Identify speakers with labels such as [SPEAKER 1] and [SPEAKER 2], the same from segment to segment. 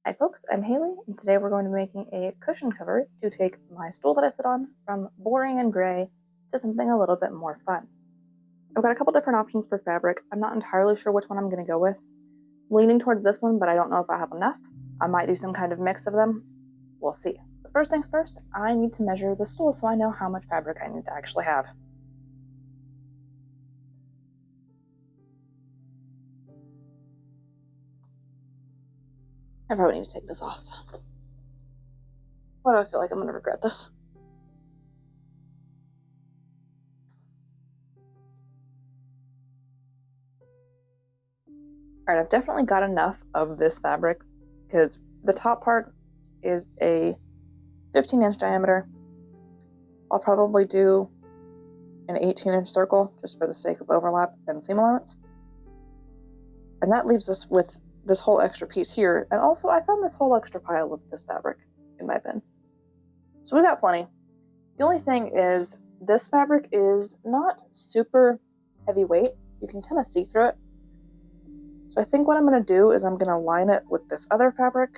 [SPEAKER 1] Hi folks, I'm Haley, and today we're going to be making a cushion cover to take my stool that I sit on from boring and gray to something a little bit more fun. I've got a couple different options for fabric. I'm not entirely sure which one I'm going to go with. I'm leaning towards this one, but I don't know if I have enough. I might do some kind of mix of them. We'll see. But first things first, I need to measure the stool so I know how much fabric I need to actually have. I probably need to take this off. Why do I feel like I'm going to regret this? Alright, I've definitely got enough of this fabric because the top part is a 15-inch diameter. I'll probably do an 18-inch circle just for the sake of overlap and seam allowance. And that leaves us with this whole extra piece here. And also I found this whole extra pile of this fabric in my bin. So we've got plenty. The only thing is this fabric is not super heavyweight. You can kind of see through it. So I think what I'm going to do is I'm going to line it with this other fabric.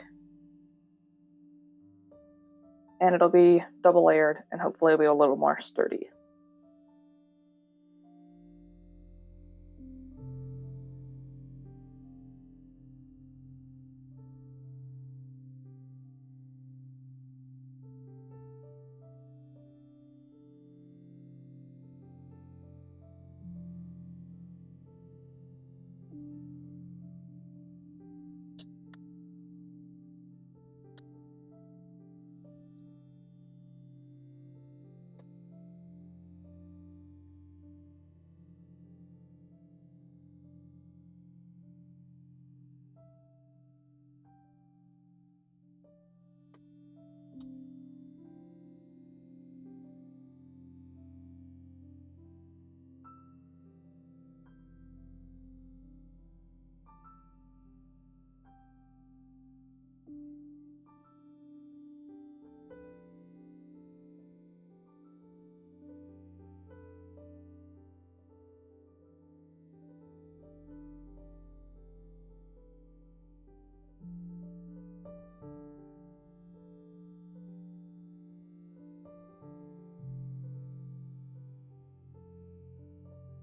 [SPEAKER 1] And it'll be double layered and hopefully it'll be a little more sturdy.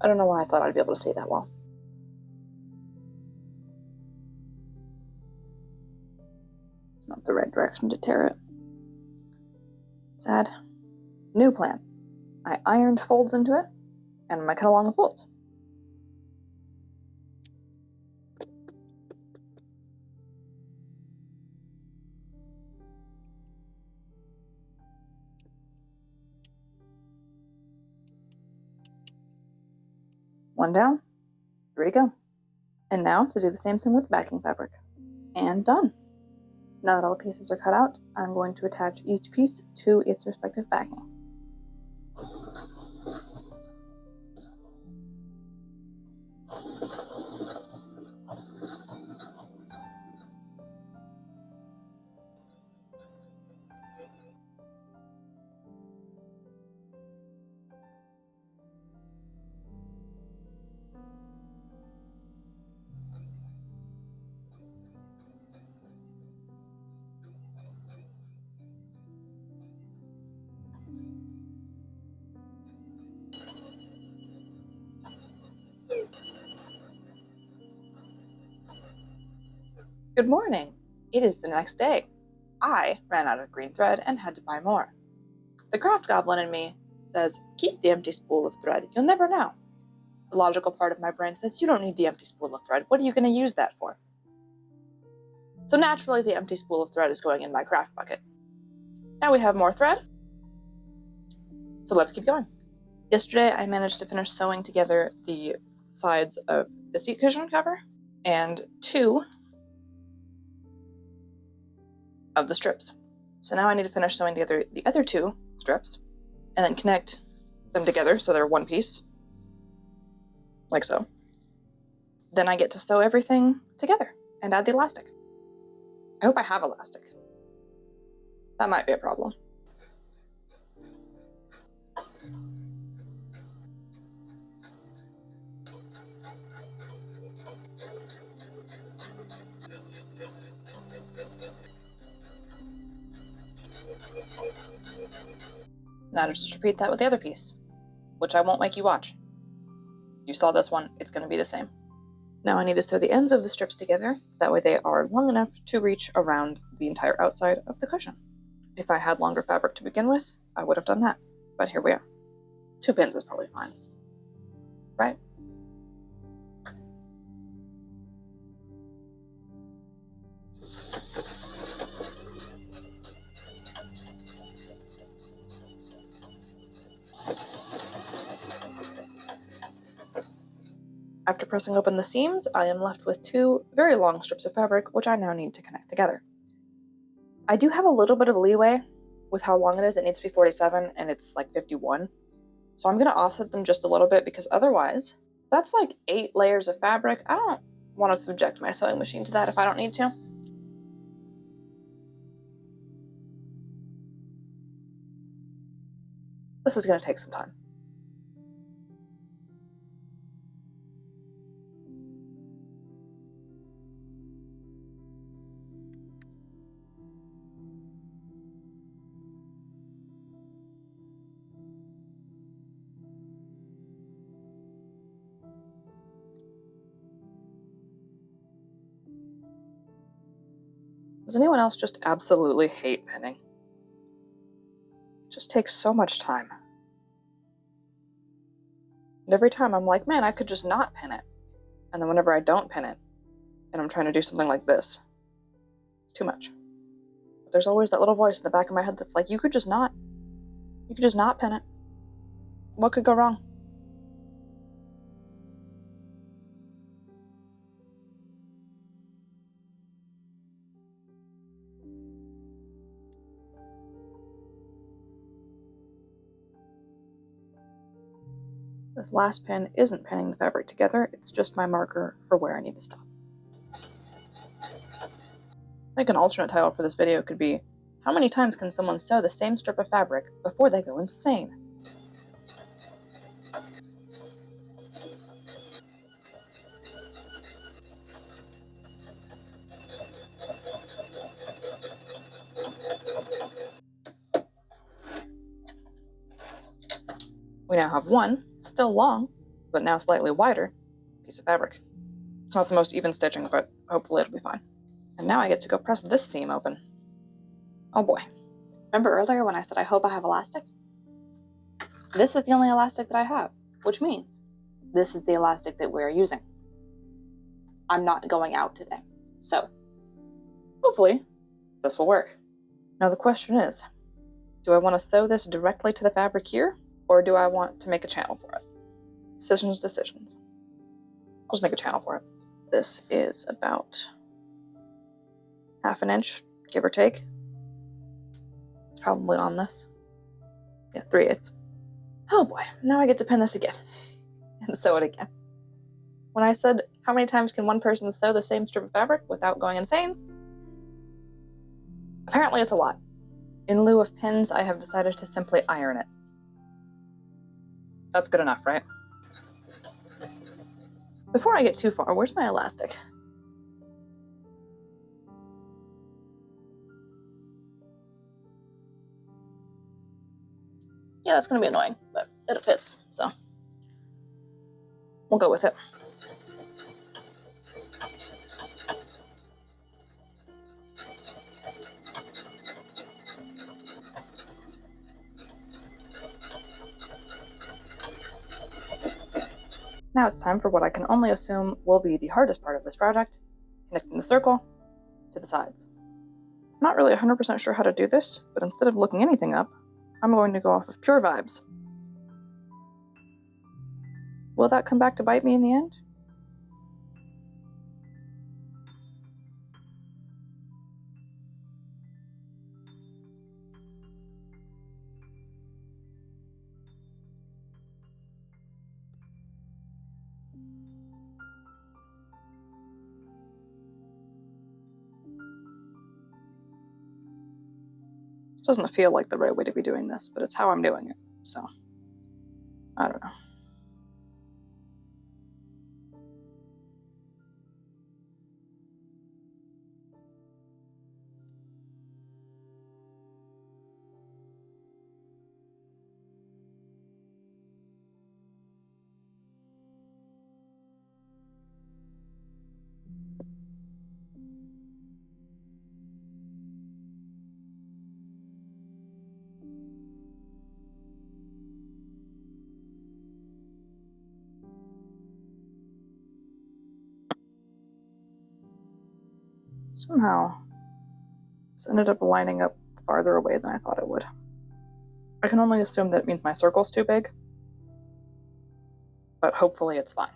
[SPEAKER 1] I don't know why I thought I'd be able to see that well. It's not the right direction to tear it. Sad. New plan. I ironed folds into it, and I'm gonna cut along the folds. One down, 3 to go. And now to do the same thing with the backing fabric. And done. Now that all the pieces are cut out, I'm going to attach each piece to its respective backing. Good morning! It is the next day. I ran out of green thread and had to buy more. The craft goblin in me says, keep the empty spool of thread, you'll never know. The logical part of my brain says, you don't need the empty spool of thread, what are you going to use that for? So naturally the empty spool of thread is going in my craft bucket. Now we have more thread, so let's keep going. Yesterday I managed to finish sewing together the sides of the seat cushion cover and 2 of the strips. So now I need to finish sewing together the other 2 strips and then connect them together so they're one piece, like so. Then I get to sew everything together and add the elastic. I hope I have elastic. That might be a problem. Now just repeat that with the other piece, which I won't make you watch. You saw this one, it's going to be the same. Now I need to sew the ends of the strips together, that way they are long enough to reach around the entire outside of the cushion. If I had longer fabric to begin with, I would have done that, but here we are. 2 pins is probably fine, right? After pressing open the seams, I am left with 2 very long strips of fabric, which I now need to connect together. I do have a little bit of leeway with how long it is. It needs to be 47 and it's like 51. So I'm going to offset them just a little bit because otherwise, that's like 8 layers of fabric. I don't want to subject my sewing machine to that if I don't need to. This is going to take some time. Does anyone else just absolutely hate pinning? It just takes so much time. And every time I'm like, man, I could just not pin it. And then whenever I don't pin it, and I'm trying to do something like this, it's too much. But there's always that little voice in the back of my head that's like, you could just not pin it. What could go wrong? This last pin isn't pinning the fabric together, it's just my marker for where I need to stop. I think an alternate title for this video could be, how many times can someone sew the same strip of fabric before they go insane? We now have one, still long, but now slightly wider, piece of fabric. It's not the most even stitching, but hopefully it'll be fine. And now I get to go press this seam open. Oh boy. Remember earlier when I said I hope I have elastic? This is the only elastic that I have, which means this is the elastic that we're using. I'm not going out today, so hopefully this will work. Now the question is, do I want to sew this directly to the fabric here, or do I want to make a channel for it? Decisions. I'll just make a channel for it. This is about 1/2 inch, give or take. It's probably on this. Yeah, 3/8. Oh boy, now I get to pin this again and sew it again. When I said, how many times can one person sew the same strip of fabric without going insane? Apparently it's a lot. In lieu of pins, I have decided to simply iron it. That's good enough, right? Before I get too far, where's my elastic? Yeah, that's gonna be annoying, but it fits, so we'll go with it. Now it's time for what I can only assume will be the hardest part of this project, connecting the circle to the sides. I'm not really 100% sure how to do this, but instead of looking anything up, I'm going to go off of pure vibes. Will that come back to bite me in the end? This doesn't feel like the right way to be doing this, but it's how I'm doing it, so I don't know. Somehow, this ended up lining up farther away than I thought it would. I can only assume that it means my circle's too big, but hopefully it's fine.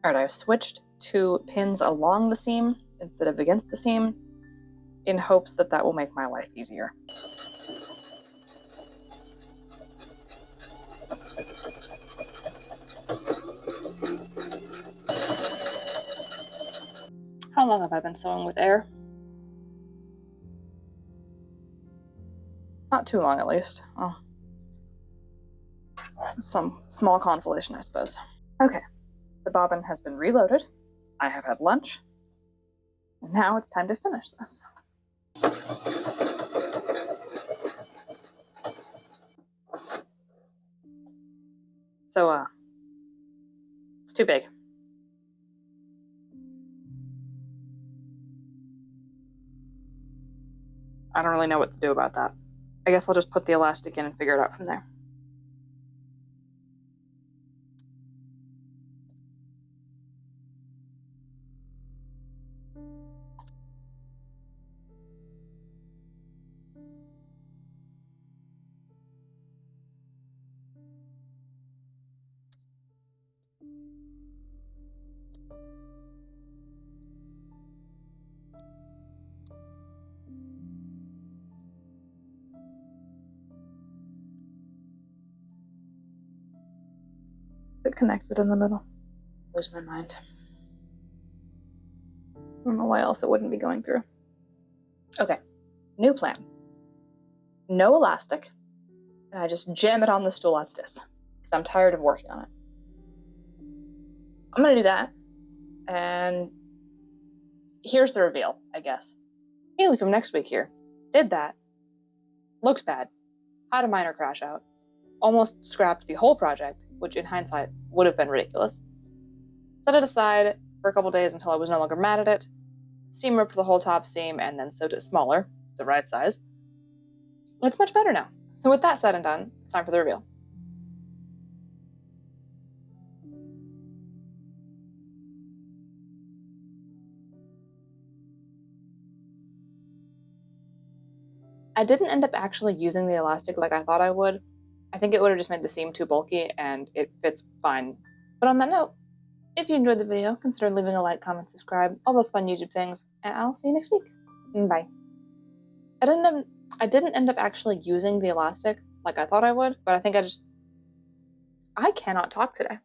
[SPEAKER 1] Alright, I've switched to pins along the seam instead of against the seam in hopes that that will make my life easier. How long have I been sewing with air? Not too long, at least. Oh. Some small consolation, I suppose. Okay, the bobbin has been reloaded. I have had lunch. And now it's time to finish this. So, it's too big. I don't really know what to do about that. I guess I'll just put the elastic in and figure it out from there. Is it connected in the middle? Lose my mind. I don't know why else it wouldn't be going through. Okay, new plan. No elastic, and I just jam it on the stool as it is, because I'm tired of working on it. I'm gonna do that, and here's the reveal, I guess. Haley from next week here did that. Looks bad. Had a minor crash out. Almost scrapped the whole project, which in hindsight would have been ridiculous. Set it aside for a couple days until I was no longer mad at it. Seam ripped the whole top seam and then sewed it smaller, the right size. And it's much better now. So with that said and done, it's time for the reveal. I didn't end up actually using the elastic like I thought I would. I think it would have just made the seam too bulky and it fits fine. But on that note, if you enjoyed the video, consider leaving a like, comment, subscribe, all those fun YouTube things, and I'll see you next week. Bye. I didn't end up actually using the elastic like I thought I would, but I think I cannot talk today.